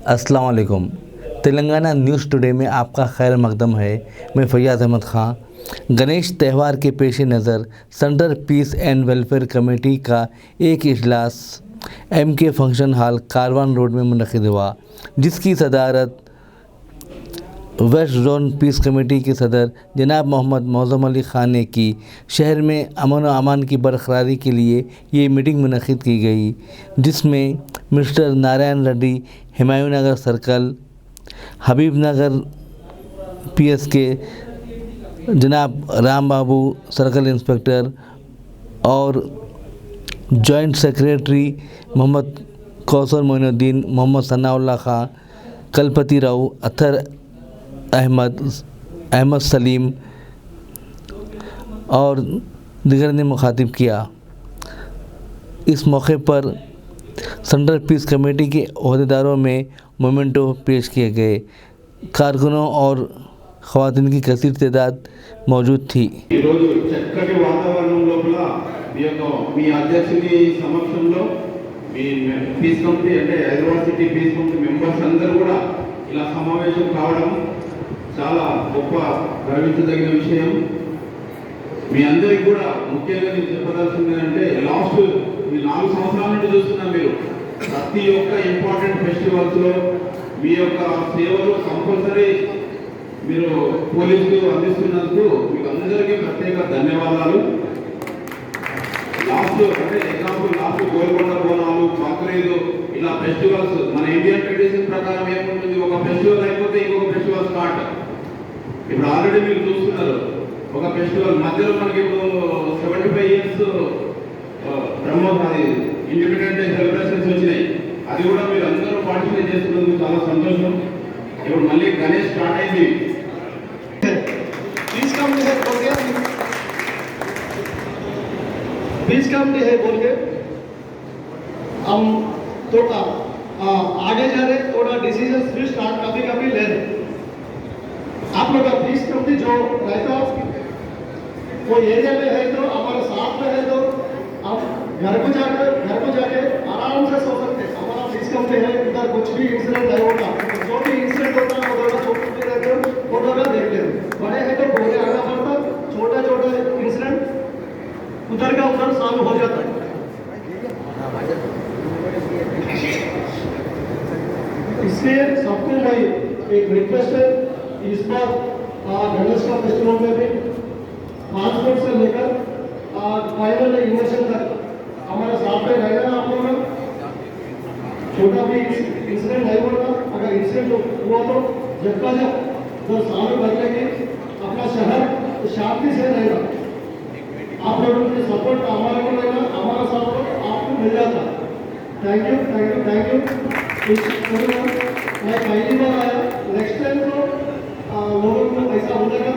अस्सलाम वालेकुम। Telangana news today में आपका खैर मकदम है। मैं फैयाज़ अहमद ख़ान। गणेश त्यौहार के पेश नज़र central peace and welfare committee का एक इजलास MK function hall Karwan road में मुनक़िद हुआ, जिसकी सदारत वेस्ट जोन पीस कमेटी के सदर जनाब मोहम्मद मौज़म अली ख़ान ने की। शहर में अमन व अमान की बरकरारी के लिए ये मीटिंग मुनक़िद की गई, जिसमें मिस्टर नारायण रेड्डी हुमायूं नगर सर्कल, हबीब नगर PS के जनाब राम बाबू सर्कल इंस्पेक्टर और जॉइंट सेक्रेटरी मोहम्मद कौसर मोइनुद्दीन, मोहम्मद सनाउल्लाह खां, कलपति राव, अतर अहमद सलीम और दिगर ने मुखातिब किया। इस मौके पर सेंट्रल पीस कमेटी के अहदेदारों में मोमेंटो पेश किए गए। कारकुनों और ख़वातीन की कसीर तादाद मौजूद थी। చక్కటి వాతావరణం లోపల మీ అధ్యక్షుని సమక్షంలో మీ పీస్ కమిటీ అంటే Hyderabad city peace committee members అందరూ కూడా ఇలా సమావేశం కావడం చాలా గొప్ప గర్వించదగిన విషయం। మీ అందరికీ కూడా ముఖ్యంగా నేను చెప్పదలుచుకుంది అంటే లాస్ట్ ఈ 4 సంవత్సరాల నుండి చూస్తున్నా మీరు ప్రతి ఒక్క ఇంపార్టెంట్ ఫెస్టివల్స్ లో మీ యొక్క సేవలు కంపల్సరీ మీరు పోలీసులు అందిస్తున్నందుకు మీకు అందరికీ ప్రత్యేక ధన్యవాదాలు। లాస్ట్ అంటే ఎగ్జాంపుల్ లాస్ట్ గోల్కొండ బోనాలు, బక్రీద్ ఇలా ఫెస్టివల్స్ మన ఇండియన్ ట్రెడిషన్ ప్రకారం ఏముంటుంది, ఒక ఫెస్టివల్ అయిపోతే ఇంకొక ఫెస్టివల్ స్టార్ట్। ఇప్పుడు ఆల్రెడీ మీరు చూస్తున్నారు ఒక ఫెస్టివల్ మధ్యలో మనకి ఇప్పుడు 75 ఇయర్స్ బ్రహ్మోత్సవాది ఇండిపెండెంట్ డే సెలబ్రేషన్స్ వచ్చినాయి, అది కూడా మీరు అందరూ పార్టిసిపేట్ చేస్తున్నందుకు చాలా సంతోషం। ఇప్పుడు మళ్ళీ గణేష్ స్టార్ట్ అయింది। बीच कमिटी है बोल के हम थोड़ा आगे जा रहे, थोड़ा डिसीजन भी स्टार्ट कभी कभी ले रहे। आप लोग का बीच कमिटी जो रहता वो एरिया में है तो हमारे साथ में है तो हम घर को जाके आराम से सो सकते। हमारा बीच कमिटी है, उधर कुछ भी इंसिडेंट नहीं होता, जो भी इंसिडेंट होता है वो छोटे रहते हो फोटो में देख लेते। बड़े हैं तो बोले आना पड़ता, छोटा छोटा इंसिडेंट उधर का उधर सॉल्व हो जाता है। इसलिए सबको मैं एक रिक्वेस्ट है, इस बार गणेश का फेस्टिवल में भी 5 फुट से लेकर फाइनल इन्वेशन तक हमारे साथ में रहेगा। आप लोग छोटा भी इंसिडेंट नहीं होगा, अगर इंसिडेंट हुआ तो जब का जब तो सालों बदलेंगे, अपना शहर शांति से रहेगा। आप लोगों की सपोर्ट हमारे को रहेगा, हमारा सपोर्ट आपको मिल जाता। Thank you thank you thank you. मैं पहली बार आया, नेक्स्ट टाइम तो लोगों को ऐसा होने का